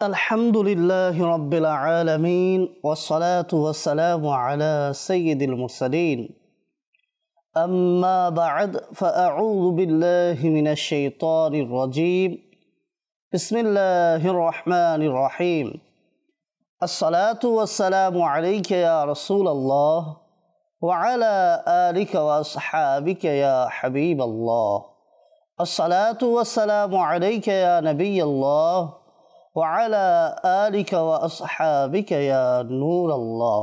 আলহামদুলিল্লাহি রাব্বিল আলামিন ওয়াসসালাতু ওয়াসসালামু আলা সাইয়্যিদিল মুরসালিন আম্মা বা'দ ফাআউযু বিল্লাহি মিনাশ শাইতানির রাজীম বিসমিল্লাহির রহমানির রহিম আসসালাতু ওয়াসসালামু আলাইকা ইয়া রাসূলাল্লাহ ওয়া আলা আলিকা ওয়া আসহাবিকা ইয়া হাবিবাল্লাহ আসসালাতু ওয়াসসালামু আলাইকা ইয়া নাবিয়াল্লাহ ওয়ালা আলিকা ওয়া আসহাবিকা ইয়া নূরাল্লাহ।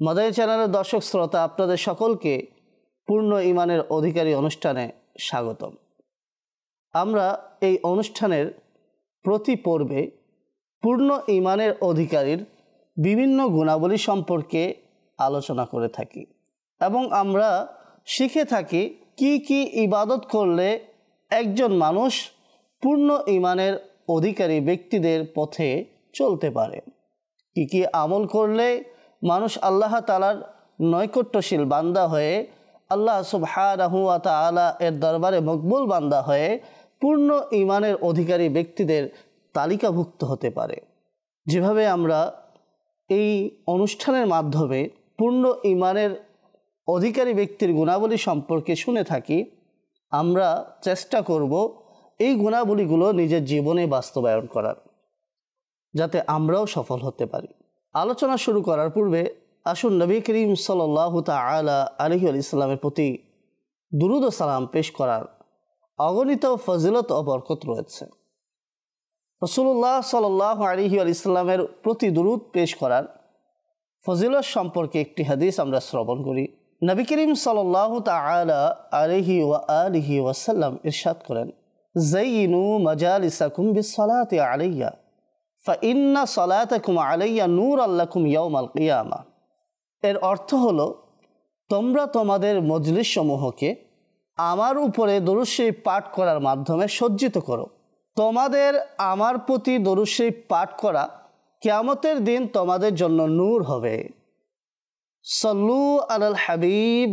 মাদানী চ্যানেলের দর্শক শ্রোতা, আপনাদের সকলকে পূর্ণ ঈমানের অধিকারী অনুষ্ঠানে স্বাগতম। আমরা এই অনুষ্ঠানের প্রতি পর্বে পূর্ণ ঈমানের অধিকারীর বিভিন্ন গুণাবলী সম্পর্কে আলোচনা করে থাকি এবং আমরা শিখে থাকি কি কি ইবাদত করলে একজন মানুষ পূর্ণ ঈমানের অধিকারী ব্যক্তিদের পথে চলতে পারে, কি কি আমল করলে মানুষ আল্লাহ তাআলার নৈকট্যশীল বান্দা হয়ে আল্লাহ সুবহানাহু ওয়া তাআলা এর দরবারে মকবুল বান্দা হয়ে পূর্ণ ঈমানের অধিকারী ব্যক্তিদের তালিকাভুক্ত হতে পারে। যেভাবে আমরা এই অনুষ্ঠানের মাধ্যমে পূর্ণ ঈমানের অধিকারী ব্যক্তির গুণাবলী সম্পর্কে শুনে থাকি, আমরা চেষ্টা করব এই গুণাবলীগুলো নিজের জীবনে বাস্তবায়ন করার, যাতে আমরাও সফল হতে পারি। আলোচনা শুরু করার পূর্বে আসুন নবী করিম সাল্লাল্লাহু তাআলা আলাইহি ওয়া সাল্লামের প্রতি দুরূদ ও সালাম পেশ করার অগণিত ফজিলত ও বরকত রয়েছে। রাসূলুল্লাহ সাল্লাল্লাহু আলাইহি ওয়া সাল্লামের প্রতি দুরূদ পেশ করার ফজিলত সম্পর্কে একটি হাদিস আমরা শ্রবণ করি। নবী করিম সাল্লাল্লাহু তাআলা আলাইহি ওয়া আলিহি ওয়া সাল্লাম ইরশাদ করেন, যাইনু মাজালিসাকুম বিসসালাতি আলাইয়া ফাইন্না সালাতাকুম আলাইয়া নূরাল লাকুম ইয়াউমাল কিয়ামা। এর অর্থ হলো, তোমরা তোমাদের মজলিস সমূহকে আমার উপরে দরুদ শরীফ পাঠ করার মাধ্যমে সজ্জিত করো। তোমাদের আমার প্রতি দরুদ শরীফ পাঠ করা কিয়ামতের দিন তোমাদের জন্য নূর হবে। সাল্লু আলাল হাবিব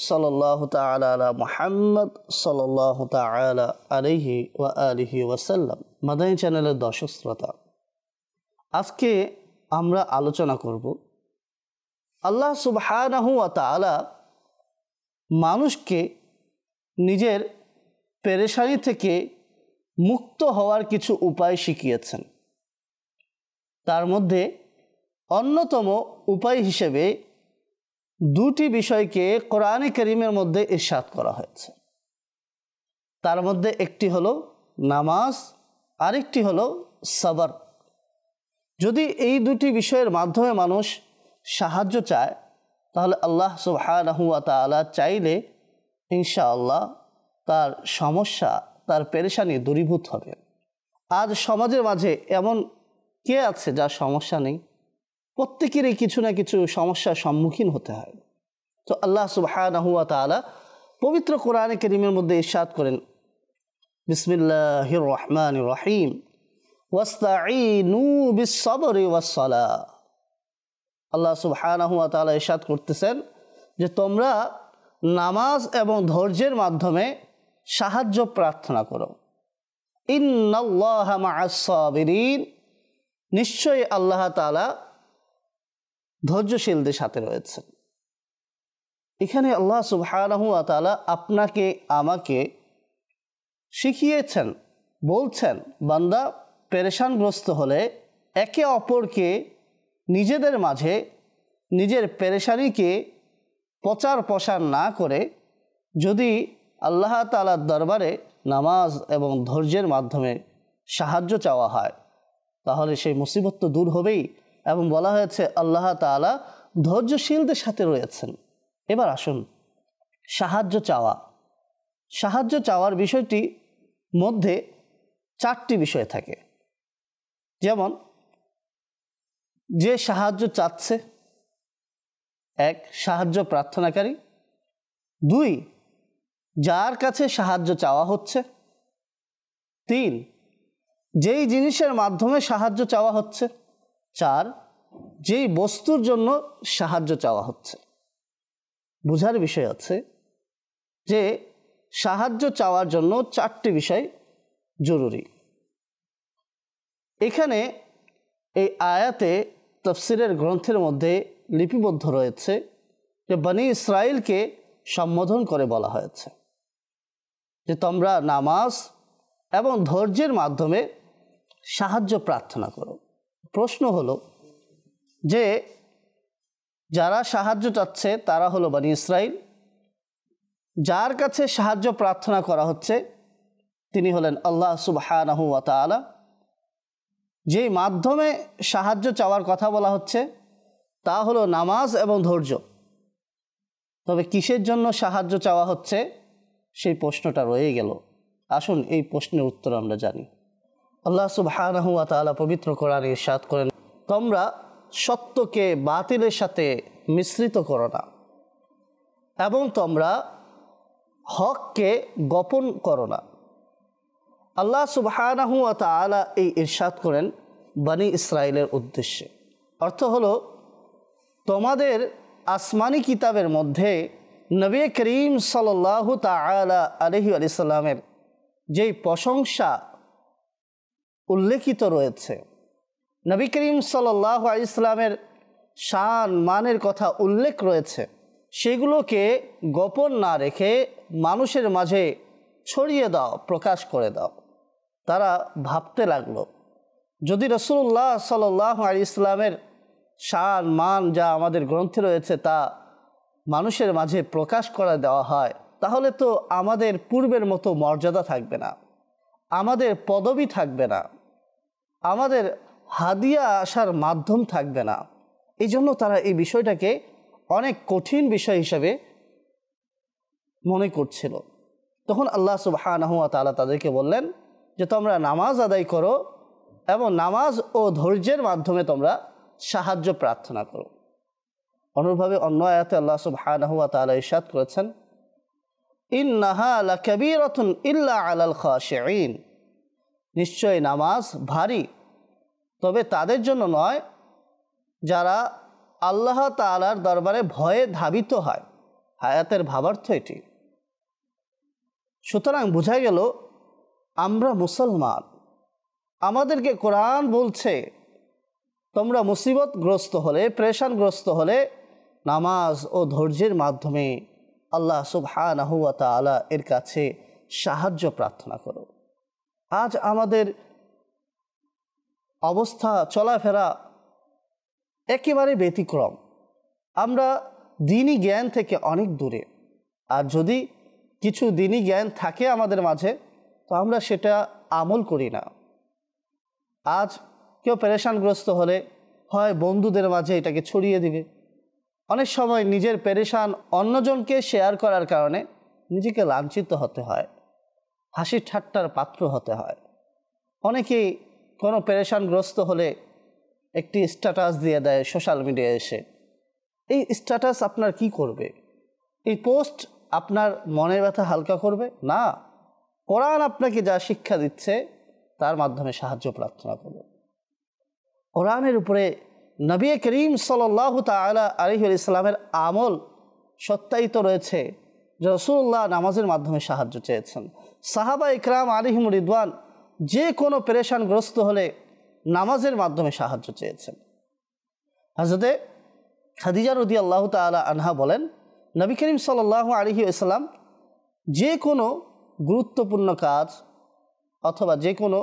সাল্লাল্লাহু তাআলা আলা মুহাম্মদ সাল্লাল্লাহু তাআলা আলাইহি ওয়া আলিহি ওয়া সাল্লাম। মাদানী চ্যানেলের দর্শক শ্রোতা, আজকে আমরা আলোচনা করব আল্লাহ সুবহানাহু ওয়া তাআলা মানুষকে নিজের পেরেশানি থেকে মুক্ত হওয়ার কিছু উপায় শিখিয়েছেন। তার মধ্যে অন্যতম উপায় হিসেবে দুটি বিষয়কে কোরআনে কারীমের মধ্যে ইরশাদ করা হয়েছে। তার মধ্যে একটি হলো নামাজ, আরেকটি হলো সবর। যদি এই দুটি বিষয়ের মাধ্যমে মানুষ সাহায্য চায়, তাহলে আল্লাহ সুবহানাহু ওয়া তাআলা চাইলে ইনশাআল্লাহ তার সমস্যা, তার পেরেশানি দূরীভূত হবে। আজ সমাজের মাঝে এমন কে আছে যার সমস্যা নেই? প্রত্যেকেরই কিছু না কিছু সমস্যার সম্মুখীন হতে হয়। তো আল্লাহ সুবহানাহু ওয়া তাআলা পবিত্র কোরআনে কারীমের মধ্যে ইরশাদ করেন, বিসমিল্লাহির রহমানির রহিম ওয়াস্তাঈনু বিস-সাবরি ওয়াস-সালাহ। আল্লাহ সুবহানাহু ওয়া তাআলা ইরশাদ করতেছেন যে তোমরা নামাজ এবং ধৈর্যের মাধ্যমে সাহায্য প্রার্থনা করো। ইন্নাল্লাহা মা'আস-সাবিরিন, নিশ্চয়ই আল্লাহ তাআলা ধৈর্যশীলদের সাথে রয়েছেন। এখানে আল্লাহ সুবহানাহু ওয়া তাআলা আপনাকে আমাকে শিখিয়েছেন, বলছেন বান্দা পেরেশানগ্রস্ত হলে একে অপরকে নিজেদের মাঝে নিজের পেরেশানিকে প্রচার প্রসার না করে যদি আল্লাহ তাআলার দরবারে নামাজ এবং ধৈর্যের মাধ্যমে সাহায্য চাওয়া হয়, তাহলে সেই মুসিবত তো দূর হবেই। এবং বলা হয়েছে আল্লাহ তাআলা ধৈর্যশীলদের সাথে রয়েছেন। এবার আসুন, সাহায্য চাওয়ার বিষয়টি মধ্যে চারটি বিষয় থাকে। যেমন, যে সাহায্য চাচ্ছে, এক, সাহায্য প্রার্থনাকারী; দুই, যার কাছে সাহায্য চাওয়া হচ্ছে; তিন, যেই জিনিসের মাধ্যমে সাহায্য চাওয়া হচ্ছে; চার, যেই বস্তুর জন্য সাহায্য চাওয়া হচ্ছে। বুঝার বিষয় আছে যে সাহায্য চাওয়ার জন্য চারটি বিষয় জরুরি। এখানে এই আয়াতে তাফসিরের গ্রন্থের মধ্যে লিপিবদ্ধ রয়েছে যে বনি ইসরাইলকে সম্বোধন করে বলা হয়েছে যে তোমরা নামাজ এবং ধৈর্যের মাধ্যমে সাহায্য প্রার্থনা করো। প্রশ্ন হলো যে যারা সাহায্য চাচ্ছে তারা হলো বনি ইসরাইল, যার কাছে সাহায্য প্রার্থনা করা হচ্ছে তিনি হলেন আল্লাহ সুবহানাহু ওয়া তাআলা। যেই মাধ্যমে সাহায্য চাওয়ার কথা বলা হচ্ছে তা হলো নামাজ এবং ধৈর্য। তবে কিসের জন্য সাহায্য চাওয়া হচ্ছে সেই প্রশ্নটা রয়ে গেল। আসুন এই প্রশ্নের উত্তর আমরা জানি। আল্লাহ সুবহানাহু ওয়া তাআলা পবিত্র কোরআনে ইরশাদ করেন, তোমরা সত্যকে বাতিলের সাথে মিশ্রিত করো না এবং তোমরা হককে গোপন করো না। আল্লাহ সুবহানাহু ওয়া তাআলা এই ইরশাদ করেন বনি ইসরাইলের উদ্দেশ্যে। অর্থ হলো তোমাদের আসমানি কিতাবের মধ্যে নবী করিম সাল্লাল্লাহু তাআলা আলাইহি ওয়াসাল্লামের যেই প্রশংসা উল্লেখিত রয়েছে, নবী করিম সাল্লাল্লাহু আলাইহি ওয়াসাল্লামের শান মানের কথা উল্লেখ রয়েছে, সেগুলোকে গোপন না রেখে মানুষের মাঝে ছড়িয়ে দাও, প্রকাশ করে দাও। তারা ভাবতে লাগলো যদি রাসূলুল্লাহ সাল্লাল্লাহু আলাইহি ওয়াসাল্লামের শান মান যা আমাদের গ্রন্থে রয়েছে তা মানুষের মাঝে প্রকাশ করে দেওয়া হয় তাহলে তো আমাদের পূর্বের মতো মর্যাদা থাকবে না, আমাদের পদবি থাকবে না, আমাদের হাদিয়া আসার মাধ্যম থাকবে না। এই জন্য তারা এই বিষয়টাকে অনেক কঠিন বিষয় হিসেবে মনে করছিল। তখন আল্লাহ সুবহানাহু ওয়া তাআলা তাদেরকে বললেন যে তোমরা নামাজ আদায় করো এবং নামাজ ও ধৈর্যের মাধ্যমে তোমরা সাহায্য প্রার্থনা করো। অনুরূপভাবে অন্য আয়াতে আল্লাহ সুবহানাহু ওয়া তাআলা ইরশাদ করেছেন, ইন্নাহা লাকাবীরাতুন ইল্লা আলাল খাশিঈন, নিশ্চয় নামাজ ভারী তবে তাদের জন্য নয় যারা আল্লাহ তাআলার দরবারে ভয়ে ধাবিত হয়। আয়াতের ভাবার্থ এটি। সুতরাং বোঝা গেল আমরা মুসলমান, আমাদেরকে কোরআন বলছে তোমরা মুসিবতগ্রস্ত হলে, পেরেশানগ্রস্ত হলে নামাজ ও ধৈর্যের মাধ্যমে আল্লাহ সুবহানাহু ওয়া তাআলা এর কাছে সাহায্য প্রার্থনা করো। আজ আমাদের অবস্থা চলাফেরা একেবারে ব্যতিক্রম। আমরা দ্বীনি জ্ঞান থেকে অনেক দূরে। আর যদি কিছু দ্বীনি জ্ঞান থাকে আমাদের মাঝে তো আমরা সেটা আমল করি না। আজ কেউ পেরেশানগ্রস্ত হলে হয় বন্ধুদের মাঝে এটাকে ছড়িয়ে দিবে, অনেক সময় নিজের পেরেশান অন্যজনকে শেয়ার করার কারণে নিজেকে লাঞ্ছিত হতে হয়, হাসি ঠাট্টার পাত্র হতে হয়। অনেকেই কোনো পেরেশানগ্রস্ত হলে একটি স্ট্যাটাস দিয়ে দেয় সোশ্যাল মিডিয়ায় এসে। এই স্ট্যাটাস আপনার কি করবে? এই পোস্ট আপনার মনের ব্যথা হালকা করবে না। কোরআন আপনাকে যা শিক্ষা দিচ্ছে তার মাধ্যমে সাহায্য প্রার্থনা করবে। কোরআনের উপরে নবী করিম সাল্লাল্লাহু তাআলা আলাইহি ওয়াসাল্লামের আমল সত্যায়িত রয়েছে যে রাসূলুল্লাহ নামাজের মাধ্যমে সাহায্য চেয়েছেন। সাহাবা ইকরাম আলাইহিম রিদওয়ান যে কোনো পেরেশানগ্রস্ত হলে নামাজের মাধ্যমে সাহায্য চেয়েছেন। হযরতে খাদিজা রাদিয়াল্লাহু তাআলা আনহা বলেন, নবী করিম সাল্লাল্লাহু আলাইহি ওয়াসাল্লাম যে কোনো গুরুত্বপূর্ণ কাজ অথবা যে কোনো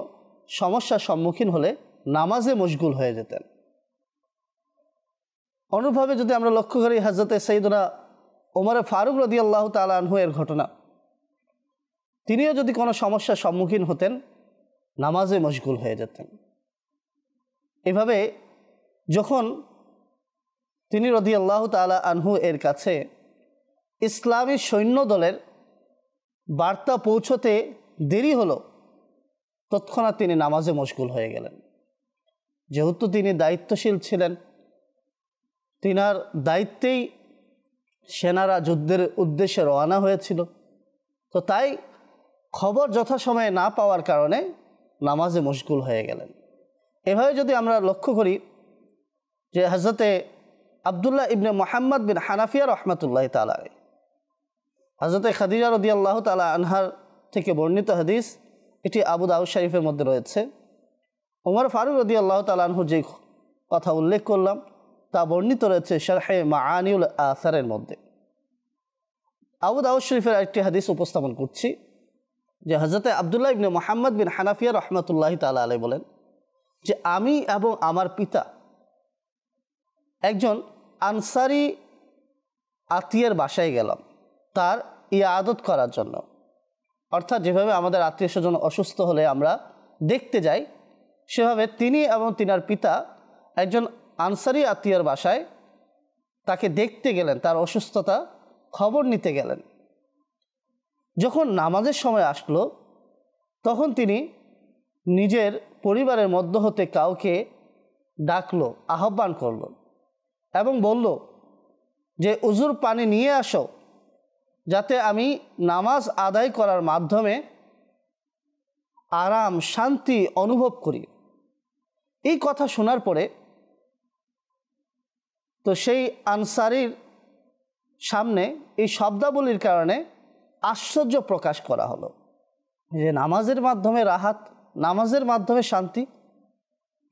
সমস্যার সম্মুখীন হলে নামাজে মশগুল হয়ে যেতেন। অনুরূপভাবে যদি আমরা লক্ষ্য করি হযরতে সাইয়্যিদুনা ওমর ফারুক রাদিয়াল্লাহু তাআলা আনহু এর ঘটনা, তিনিও যদি কোনো সমস্যার সম্মুখীন হতেন নামাজে মশগুল হয়ে যেতেন। এভাবে যখন তিনি রাদিয়াল্লাহু তাআলা আনহু এর কাছে ইসলামী সৈন্য দলের বার্তা পৌঁছতে দেরি হলো তৎক্ষণাৎ তিনি নামাজে মশগুল হয়ে গেলেন। যেহেতু তিনি দায়িত্বশীল ছিলেন, তিনার দায়িত্বেই সেনারা যুদ্ধের উদ্দেশ্যে রওনা হয়েছিল, তো তাই খবর যথাসময়ে না পাওয়ার কারণে নামাজে মশগুল হয়ে গেলেন। এভাবে যদি আমরা লক্ষ্য করি যে হযরতে আব্দুল্লাহ ইবনে মুহাম্মদ বিন হানাফিয়া রহমাতুল্লাহি তাআলা আলাইহি, হযরতে খাদিজা রাদিয়াল্লাহু তাআলা আনহার থেকে বর্ণিত হাদিস, এটি আবু দাউদ শরীফের মধ্যে রয়েছে। ওমর ফারুক রাদিয়াল্লাহু তাআলা আনহু যে কথা উল্লেখ করলাম তা বর্ণিত রয়েছে শারহে মাআনিউল আসারের মধ্যে। আবু দাউদ শরীফের একটি হাদিস উপস্থাপন করছি যে হযরতে আব্দুল্লাহ ইবনে মুহাম্মদ বিন হানাফিয়া রাহমাতুল্লাহি তাআলা আলাইহি বলেন যে আমি এবং আমার পিতা একজন আনসারি আত্মীয়ের বাসায় গেলাম তার ইয়াদত করার জন্য। অর্থাৎ যেভাবে আমাদের আত্মীয় স্বজন অসুস্থ হলে আমরা দেখতে যাই, সেভাবে তিনি এবং তিনার পিতা একজন আনসারি আত্মীয়ের বাসায় তাকে দেখতে গেলেন, তার অসুস্থতা খবর নিতে গেলেন। যখন নামাজের সময় আসলো তখন তিনি নিজের পরিবারের মধ্য হতে কাউকে ডাকলো, আহ্বান করলো এবং বলল যে উজুর পানি নিয়ে আসো, যাতে আমি নামাজ আদায় করার মাধ্যমে আরাম শান্তি অনুভব করি। এই কথা শোনার পরে তো সেই আনসারির সামনে এই শব্দাবলীর কারণে আশ্চর্য প্রকাশ করা হলো যে নামাজের মাধ্যমে রাহাত, নামাজের মাধ্যমে শান্তি।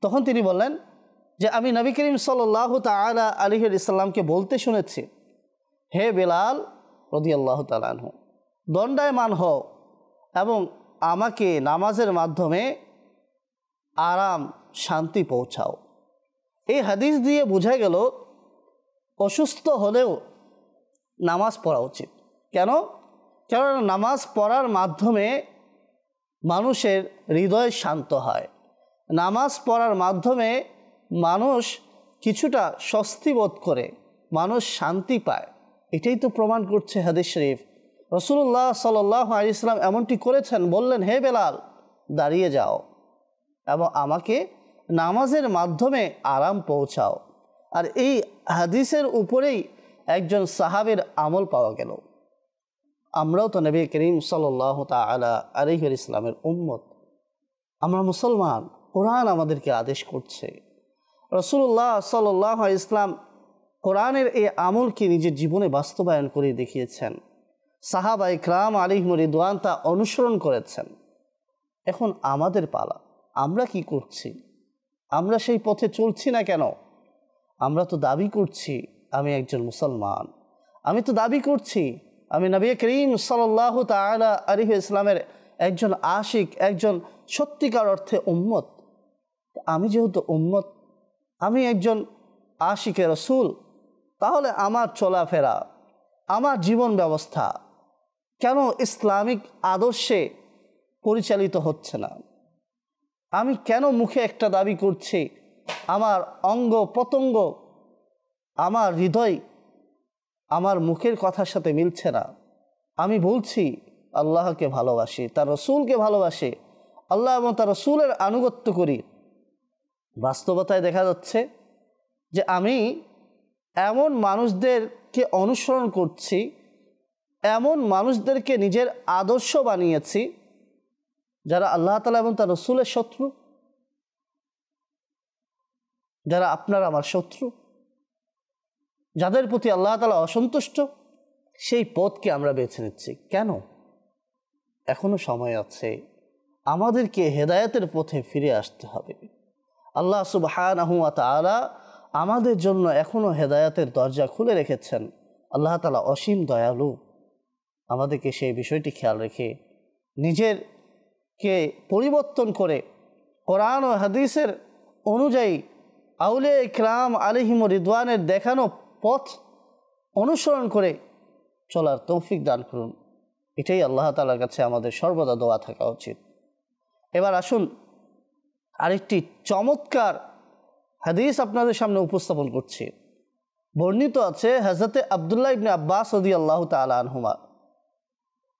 তখন তিনি বললেন যে আমি নবী করিম সাল্লাল্লাহু তাআলা আলাইহি ওয়াসাল্লামকে বলতে শুনেছি, হে বেলাল রাদিয়াল্লাহু তাআলা আনহু, দণ্ডায়মান হও এবং আমাকে নামাজের মাধ্যমে আরাম শান্তি পৌঁছাও। এই হাদিস দিয়ে বোঝা গেল অসুস্থ হলেও নামাজ পড়া উচিত। কেন? কারণ নামাজ পড়ার মাধ্যমে মানুষের হৃদয় শান্ত হয়, নামাজ পড়ার মাধ্যমে মানুষ কিছুটা স্বস্তি বোধ করে, মানুষ শান্তি পায়। এটাই তো প্রমাণ করছে হাদিস শরীফ। রাসূলুল্লাহ সাল্লাল্লাহু আলাইহি ওয়াসাল্লাম এমনটি করেছেন, বললেন হে বেলাল দাঁড়িয়ে যাও এবং আমাকে নামাজের মাধ্যমে আরাম পৌঁছাও। আর এই হাদিসের উপরেই একজন সাহাবীর আমল পাওয়া গেল। আমরাও তো নবী করিম সাল্লাল্লাহু তাআলা আলাইহি ওয়াসাল্লামের উম্মত, আমরা মুসলমান, কোরআন আমাদেরকে আদেশ করছে। রাসূলুল্লাহ সাল্লাল্লাহু আলাইহি ওয়াসাল্লাম কোরআনের এই আমলকে নিজের জীবনে বাস্তবায়ন করে দেখিয়েছেন, সাহাবা ইকরাম আলাইহিম রিদওয়ান তা অনুসরণ করেছেন। এখন আমাদের পালা, আমরা কি করছি? আমরা সেই পথে চলছি না কেন? আমরা তো দাবি করছি আমি একজন মুসলমান, আমি তো দাবি করছি আমি নবী করিম সাল্লাল্লাহু তাআলা আলাইহি ওয়াসাল্লামের একজন আশিক, একজন সত্যিকার অর্থে উম্মত। আমি যেহেতু উম্মত, আমি একজন আশিকে রাসূল, তাহলে আমার চলাফেরা, আমার জীবন ব্যবস্থা কেন ইসলামিক আদর্শে পরিচালিত হচ্ছে না? আমি কেন মুখে একটা দাবি করছি, আমার অঙ্গ প্রত্যঙ্গ, আমার হৃদয় আমার মুখের কথার সাথে মিলছে না? আমি বলছি আল্লাহকে ভালোবাসি, তার রসুলকে ভালোবাসি, আল্লাহ এবং তার রসুলের আনুগত্য করি। বাস্তবতায় দেখা যাচ্ছে যে আমি এমন মানুষদেরকে অনুসরণ করছি, এমন মানুষদেরকে নিজের আদর্শ বানিয়েছি যারা আল্লাহ তাআলা এবং তার রসুলের শত্রু, যারা আপনার আমার শত্রু, যাদের প্রতি আল্লাহ তাআলা অসন্তুষ্ট, সেই পথকে আমরা বেছে নিচ্ছি কেন? এখনো সময় আছে, আমাদেরকে হেদায়েতের পথে ফিরে আসতে হবে। আল্লাহ সুবহানাহু ওয়া তাআলা আমাদের জন্য এখনো হেদায়েতের দরজা খুলে রেখেছেন। আল্লাহ তাআলা অসীম দয়ালু। আমাদেরকে সেই বিষয়টি খেয়াল রেখে নিজেরকে পরিবর্তন করে কোরআন ও হাদিসের অনুযায়ী আউলিয়া ইকরাম আলাইহিম রিদওয়ানের দেখানো পথ অনুসরণ করে চলার তৌফিক দান করুন। এটাই আল্লাহ তাআলার কাছে আমাদের সর্বদা দোয়া থাকা উচিত। এবার আসুন আরেকটি চমৎকার হাদিস আপনাদের সামনে উপস্থাপন করছি। বর্ণিত আছে হযরতে আব্দুল্লাহ ইবনে আব্বাস রাদিয়াল্লাহু তাআলা আনহুমা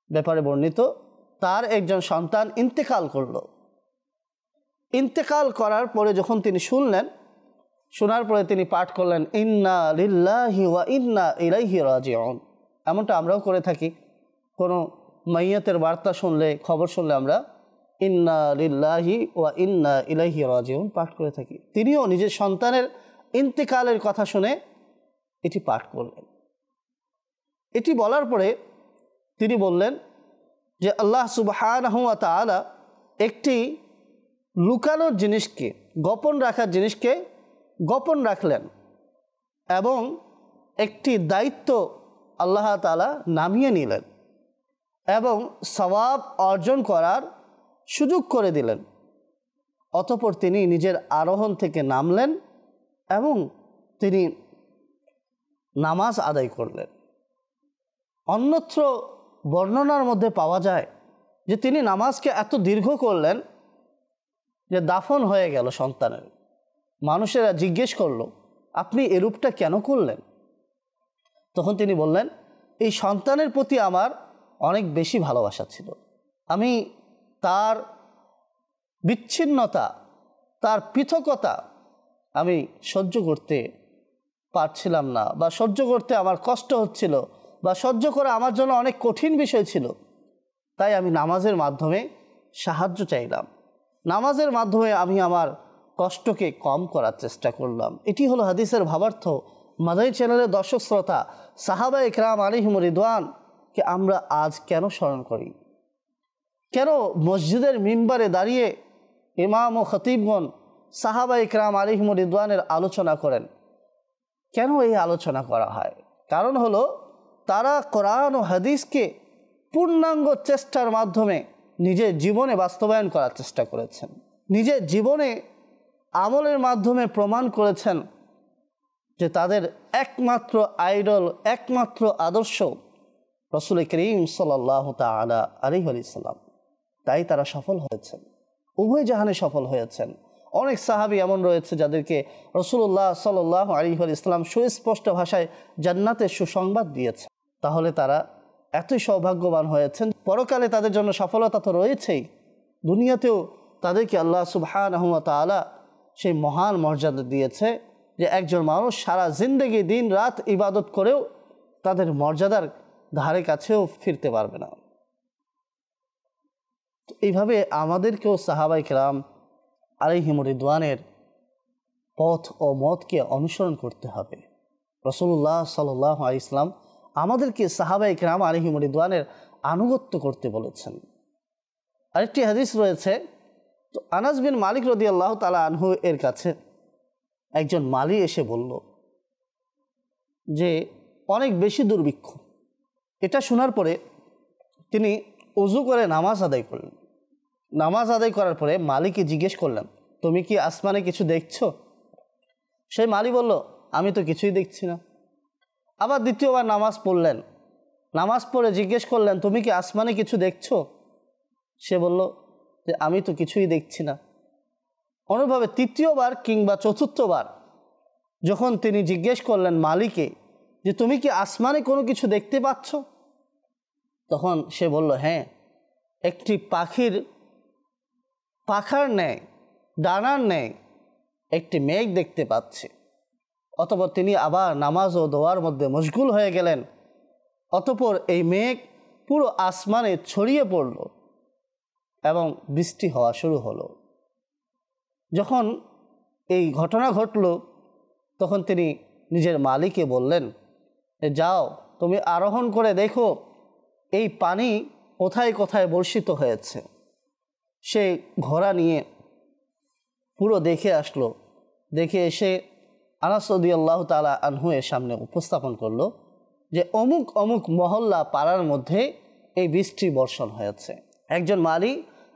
ব্যাপারে বর্ণিত, তার একজন সন্তান ইন্তেকাল করলো। ইন্তেকাল করার পরে যখন তিনি শুনলেন, শোনার পরে তিনি পাঠ করলেন ইন্না লিল্লাহি ওয়া ইন্না ইলাইহি রাজিউন। এমনটা আমরাও করে থাকি, কোনো মাইয়াতের বার্তা শুনলে, খবর শুনলে আমরা ইন্না লিল্লাহি ওয়া ইন্না ইলাইহি রাজিউন পাঠ করে থাকি। তিনিও নিজের সন্তানের ইন্তেকালের কথা শুনে এটি পাঠ করলেন। এটি বলার পরে তিনি বললেন যে আল্লাহ সুবহানাহু ওয়া তাআলা একটি লুকানোর জিনিসকে, গোপন রাখার জিনিসকে গোপন রাখলেন এবং একটি দায়িত্ব আল্লাহ তাআলা নামিয়ে নিলেন এবং সওয়াব অর্জন করার সুযোগ করে দিলেন। অতঃপর তিনি নিজের আরোহণ থেকে নামলেন এবং তিনি নামাজ আদায় করলেন। অন্যত্র বর্ণনার মধ্যে পাওয়া যায় যে তিনি নামাজকে এত দীর্ঘ করলেন যে দাফন হয়ে গেল সন্তানের। মানুষেরা জিজ্ঞেস করল, আপনি এরূপটা কেন করলেন? তখন তিনি বললেন, এই সন্তানের প্রতি আমার অনেক বেশি ভালোবাসা ছিল। আমি তার বিচ্ছিন্নতা, তার পৃথকতা আমি সহ্য করতে পারছিলাম না, বা সহ্য করতে আমার কষ্ট হচ্ছিল, বা সহ্য করা আমার জন্য অনেক কঠিন বিষয় ছিল। তাই আমি নামাজের মাধ্যমে সাহায্য চাইলাম, নামাজের মাধ্যমে আমি আমার কষ্টকে কম করার চেষ্টা করলাম। এটি হলো হাদিসের ভাবার্থ। মাদানী চ্যানেলের দর্শক শ্রোতা, সাহাবায়ে কেরাম আলাইহিম রিদওয়ানকে আমরা আজ কেন স্মরণ করি? কেন মসজিদের মিম্বারে দাঁড়িয়ে ইমাম ও খতিবগণ সাহাবায়ে কেরাম আলাইহিম রিদওয়ানের আলোচনা করেন? কেন এই আলোচনা করা হয়? কারণ হলো তারা কোরআন ও হাদিসকে পূর্ণাঙ্গ চেষ্টার মাধ্যমে নিজের জীবনে বাস্তবায়ন করার চেষ্টা করেছেন, নিজের জীবনে আমলের মাধ্যমে প্রমাণ করেছেন যে তাদের একমাত্র আইডল, একমাত্র আদর্শ রাসূল করিম সাল্লাল্লাহু তাআলা আলাইহি ওয়াসাল্লাম। তাই তারা সফল হয়েছেন, উভয় জাহানে সফল হয়েছেন। অনেক সাহাবী এমন রয়েছে যাদেরকে রাসূলুল্লাহ সাল্লাল্লাহু আলাইহি ওয়াসাল্লাম সুস্পষ্ট ভাষায় জান্নাতের সুসংবাদ দিয়েছেন। তাহলে তারা এতই সৌভাগ্যবান হয়েছেন, পরকালে তাদের জন্য সফলতা তো রয়েছেই, দুনিয়াতেও তাদেরকে আল্লাহ সুবহানাহু ওয়া তাআলা সেই মহান মর্যাদা দিয়েছে যে একজন মানুষ সারা জিন্দেগি দিন রাত ইবাদত করেও তাদের মর্যাদার ধারে কাছেও ফিরতে পারবে না। এইভাবে আমাদেরকেও সাহাবায়ে কেরাম আলাইহিম রিদওয়ানের পথ ও মতকে অনুসরণ করতে হবে। রাসূলুল্লাহ সাল্লাল্লাহু আলাইহি ওয়াসাল্লাম আমাদেরকে সাহাবায়ে কেরাম আলাইহিম রিদওয়ানের আনুগত্য করতে বলেছেন। আরেকটি হাদিস রয়েছে, তো আনাস বিন মালিক রাদিয়াল্লাহু তাআলা আনহু এর কাছে একজন মালি এসে বলল যে অনেক বেশি দুর্ভিক্ষ। এটা শোনার পরে তিনি ওযু করে নামাজ আদায় করলেন। নামাজ আদায় করার পরে মালিককে জিজ্ঞেস করলেন, তুমি কি আসমানে কিছু দেখছো? সেই মালি বলল, আমি তো কিছুই দেখছি না। আবার দ্বিতীয়বার নামাজ পড়লেন, নামাজ পড়ে জিজ্ঞেস করলেন, তুমি কি আসমানে কিছু দেখছো? সে বলল যে আমি তো কিছুই দেখছি না। অনুরূপভাবে তৃতীয়বার কিংবা চতুর্থবার যখন তিনি জিজ্ঞেস করলেন মালিকে যে তুমি কি আসমানে কোনো কিছু দেখতে পাচ্ছ? তখন সে বলল, হ্যাঁ, একটি পাখির পাখার ন্যায়, ডানার ন্যায় একটি মেঘ দেখতে পাচ্ছে। অতঃপর তিনি আবার নামাজ ও দোয়ার মধ্যে মশগুল হয়ে গেলেন। অতঃপর এই মেঘ পুরো আসমানে ছড়িয়ে পড়ল এবং বৃষ্টি হওয়া শুরু হলো। যখন এই ঘটনা ঘটল তখন তিনি নিজের মালিককে বললেন, যাও তুমি আরোহণ করে দেখো এই পানি কোথায় কোথায় বর্ষিত হয়েছে। সে ঘোড়া নিয়ে পুরো দেখে আসলো। দেখে এসে আনাস রাদিয়াল্লাহু তাআলা আনহু এর সামনে উপস্থাপন করলো যে অমুক অমুক মহল্লা পাড়ার মধ্যে এই বৃষ্টি বর্ষণ হয়েছে। একজন মালি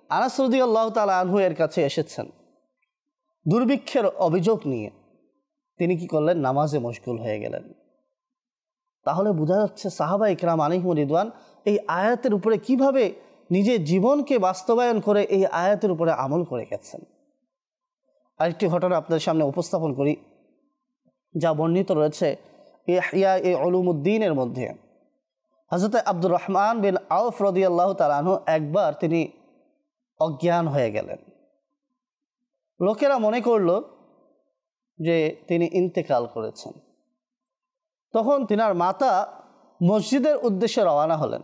আনাস রাদিয়াল্লাহু তাআলা আনহু এর কাছে এসেছেন দুর্ভিক্ষের অভিযোগ নিয়ে। তিনি কি করলেন? নামাজে মশগুল হয়ে গেলেন। তাহলে বোঝা যাচ্ছে সাহাবায়ে কেরাম আলাইহিম রিদওয়ান এই আয়াতের উপরে কিভাবে নিজের জীবনকে বাস্তবায়ন করে এই আয়াতের উপরে আমল করে গেছেন। আরেকটি ঘটনা আপনাদের সামনে উপস্থাপন করি, যা বর্ণিত রয়েছে ইহয়া উলুমুদ্দিনের মধ্যে। হযরত আব্দুর রহমান বিন আউফ রাদিয়াল্লাহু তাআলা আনহু একবার তিনি অজ্ঞান হয়ে গেলেন। লোকেরা মনে করল যে তিনি ইন্তেকাল করেছেন। তখন তিনার মাতা মসজিদের উদ্দেশ্যে রওনা হলেন,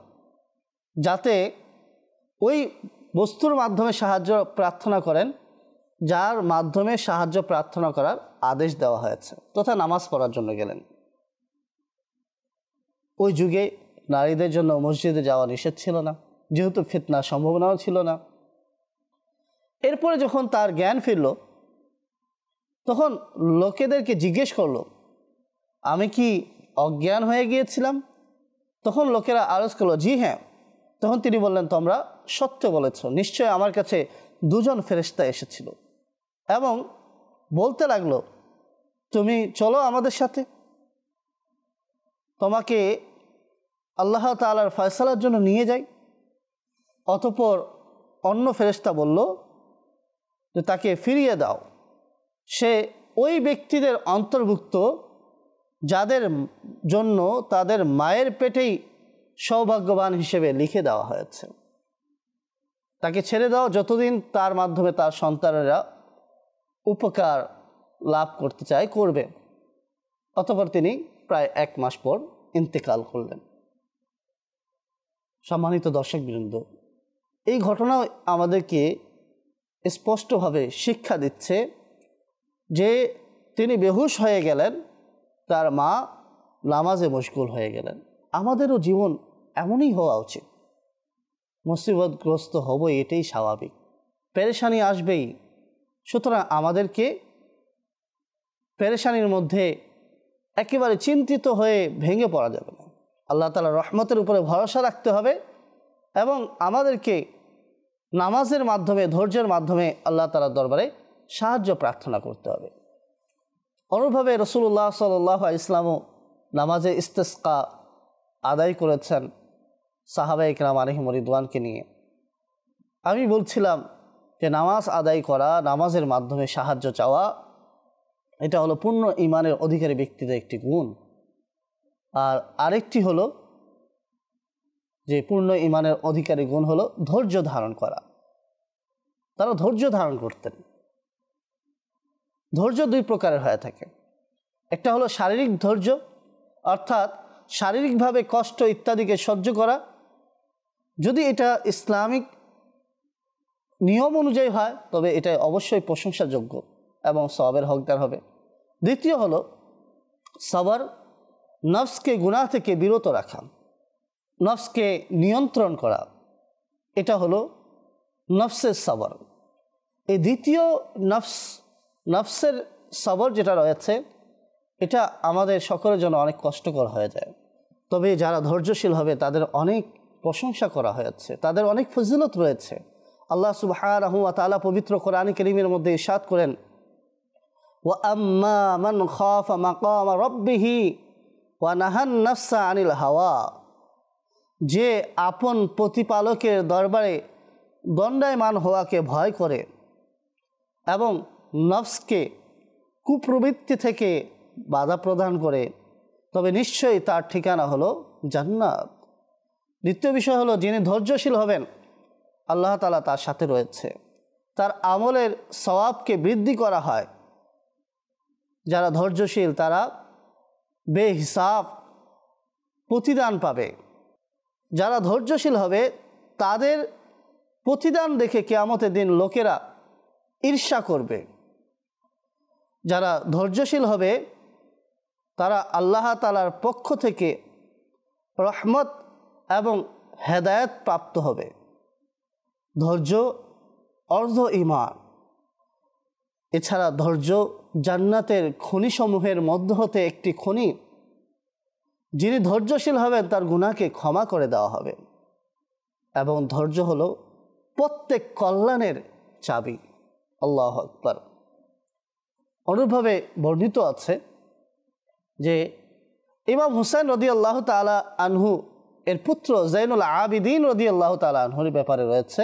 যাতে ওই বস্তুর মাধ্যমে সাহায্য প্রার্থনা করেন যার মাধ্যমে সাহায্য প্রার্থনা করার আদেশ দেওয়া হয়েছে, তথা নামাজ পড়ার জন্য গেলেন। ওই যুগে নারীদের জন্য মসজিদে যাওয়া নিষেধ ছিল না, যেহেতু ফিতনার সম্ভাবনাও ছিল না। এরপরে যখন তার জ্ঞান ফিরল তখন লোকেদেরকে জিজ্ঞেস করলো, আমি কি অজ্ঞান হয়ে গিয়েছিলাম? তখন লোকেরা আরজ করলো, জি হ্যাঁ। তখন তিনি বললেন, তোমরা সত্য বলেছ, নিশ্চয় আমার কাছে দুজন ফেরেশতা এসেছিল এবং বলতে লাগলো, তুমি চলো আমাদের সাথে, তোমাকে আল্লাহ তাআলার ফয়সালার জন্য নিয়ে যাই। অতঃপর অন্য ফেরেশতা বলল যে তাকে ফিরিয়ে দাও, সে ওই ব্যক্তিদের অন্তর্ভুক্ত যাদের জন্য তাদের মায়ের পেটেই সৌভাগ্যবান হিসেবে লিখে দেওয়া হয়েছে। তাকে ছেড়ে দাও, যতদিন তার মাধ্যমে তার সন্তানেরা উপকার লাভ করতে চায় করবে। অতঃপর তিনি প্রায় 1 মাস পর ইন্তেকাল করলেন। সম্মানিত দর্শকবৃন্দ, এই ঘটনা আমাদেরকে স্পষ্টভাবে শিক্ষা দিচ্ছে যে তিনি বেহুশ হয়ে গেলেন, তার মা নামাজে মশগুল হয়ে গেলেন। আমাদেরও জীবন এমনই হওয়া উচিত। মুসিবতগ্রস্ত হব, এটাই স্বাভাবিক, পেরেশানি আসবেই। সুতরাং আমাদেরকে পেরেশানির মধ্যে একেবারে চিন্তিত হয়ে ভেঙে পড়া যাবে না। আল্লাহ তাআলার রহমতের উপরে ভরসা রাখতে হবে এবং আমাদেরকে নামাজের মাধ্যমে, ধৈর্যের মাধ্যমে আল্লাহ তাআলার দরবারে সাহায্য প্রার্থনা করতে হবে। অনুরূপভাবে রাসূলুল্লাহ সাল্লাল্লাহু আলাইহি ওয়াসাল্লামও নামাজে ইস্তিসকা আদায় করেছেন সাহাবায়ে কেরাম আলাইহিম রিদওয়ানকে নিয়ে। আমি বলছিলাম যে নামাজ আদায় করা, নামাজের মাধ্যমে সাহায্য চাওয়া, এটা হলো পূর্ণ ঈমানের অধিকারী ব্যক্তিদের একটি গুণ। আর আরেকটি হলো যে পূর্ণ ঈমানের অধিকারী গুণ হলো ধৈর্য ধারণ করা। তারা ধৈর্য ধারণ করতেন। ধৈর্য 2 প্রকারের হয়ে থাকে। একটা হলো শারীরিক ধৈর্য, অর্থাৎ শারীরিকভাবে কষ্ট ইত্যাদিকে সহ্য করা, যদি এটা ইসলামিক নিয়ম অনুযায়ী হয় তবে এটা অবশ্যই প্রশংসাযোগ্য এবং সওয়াবের হকদার হবে। দ্বিতীয় হলো সবর, নফসকে গুনাহ থেকে বিরত রাখা, নফসকে নিয়ন্ত্রণ করা, এটা হলো নফসের সবর। এই দ্বিতীয় নফসের সবর যেটা রয়েছে, এটা আমাদের সকলের জন্য অনেক কষ্টকর হয়ে যায়। তবে যারা ধৈর্যশীল হবে তাদের অনেক প্রশংসা করা হয়েছে, তাদের অনেক ফজিলত রয়েছে। আল্লাহ সুবহানাহু ওয়া তাআলা পবিত্র কোরআন কারীমের মধ্যে ইরশাদ করেন, ওয়া আম্মা মান খাফা মাকাম রাব্বিহি ওয়া নাহান নাফসা আনিল হাওয়া, যে আপন প্রতিপালকের দরবারে দণ্ডায়মান হওয়াকে ভয় করে এবং নফসকে কুপ্রবৃত্তি থেকে বাধা প্রদান করে, তবে নিশ্চয়ই তার ঠিকানা হলো জান্নাত। দ্বিতীয় বিষয় হলো, যিনি ধৈর্যশীল হবেন আল্লাহ তাআলা তার সাথে রয়েছে, তার আমলের সওয়াবকে বৃদ্ধি করা হয়। যারা ধৈর্যশীল তারা বেহিসাব প্রতিদান পাবে। যারা ধৈর্যশীল হবে তাদের প্রতিদান দেখে কিয়ামতের দিন লোকেরা ঈর্ষা করবে। যারা ধৈর্যশীল হবে তারা আল্লাহ তাআলার পক্ষ থেকে রহমত এবং হেদায়েত প্রাপ্ত হবে। ধৈর্য অর্ধ ঈমান। এছাড়া ধৈর্য জান্নাতের খনিসমূহের মধ্য হতে একটি খনি। যিনি ধৈর্যশীল হবেন তার গুনাহকে ক্ষমা করে দেওয়া হবে এবং ধৈর্য হলো প্রত্যেক কল্যাণের চাবি। আল্লাহু আকবার। অনুরূপভাবে বর্ণিত আছে যে ইমাম হুসাইন রাদিয়াল্লাহু তাআলা আনহু এর পুত্র জাইনুল আবিদিন রাদিয়াল্লাহু তাআলা আনহুর ব্যাপারে রয়েছে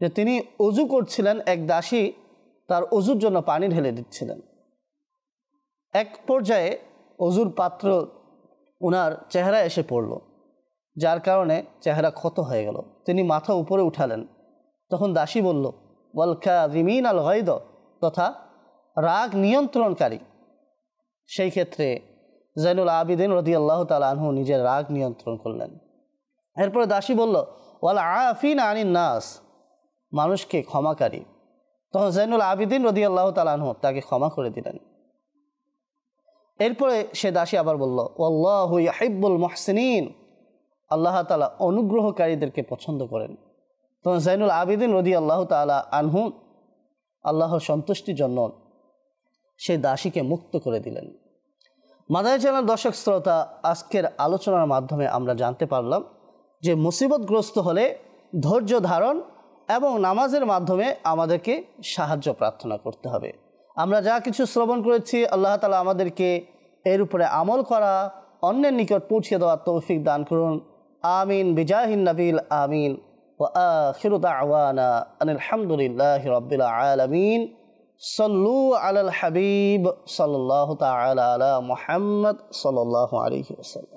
যে তিনি ওযু করছিলেন, এক দাসী তার ওযুর জন্য পানি ঢেলে দিচ্ছিলেন। এক পর্যায়ে ওযুর পাত্র ওনার চেহারায় এসে পড়ল, যার কারণে চেহারা ক্ষত হয়ে গেল। তিনি মাথা উপরে উঠালেন, তখন দাসী বলল, ওয়াল কাযিমিন আল গায়দ, তথা রাগ নিয়ন্ত্রণকারী। সেই ক্ষেত্রে জাইনুল আবিদিন রাদিয়াল্লাহু তাআলা আনহু নিজের রাগ নিয়ন্ত্রণ করলেন। এরপরে দাসী বলল, ওয়াল আফিনা আনিন নাস, মানুষকে ক্ষমাকারী। তখন জাইনুল আবিদিন রাদিয়াল্লাহু তাআলা আনহু তাকে ক্ষমা করে দিলেন। এরপরে সে দাসী আবার বলল, ওয়াল্লাহু ইউহিব্বুল মুহসিনিন, আল্লাহ তাআলা অনুগ্রহকারীদেরকে পছন্দ করেন। তখন জাইনুল আবিদিন রাদিয়াল্লাহু তাআলা আনহু আল্লাহর সন্তুষ্টির জন্য সেই দাসীকে মুক্ত করে দিলেন। মাদানী চ্যানেল দর্শক শ্রোতা, আজকের আলোচনার মাধ্যমে আমরা জানতে পারলাম যে মুসিবতগ্রস্ত হলে ধৈর্য ধারণ এবং নামাজের মাধ্যমে আমাদেরকে সাহায্য প্রার্থনা করতে হবে। আমরা যা কিছু শ্রবণ করেছি, আল্লাহ তাআলা আমাদেরকে এর উপরে আমল করা, অন্যের নিকট পৌঁছে দেওয়ার তৌফিক দান করুন। আমিন বিজাহিন নবীল আমিন। ওয়া আখিরু দাওয়ানা আনিল হামদুলিল্লাহি রাব্বিল আলামিন। সাল্লু আলাল হাবিব সাল্লাল্লাহু তাআলা আলা মুহাম্মদ সাল্লাল্লাহু আলাইহি ওয়াসাল্লাম।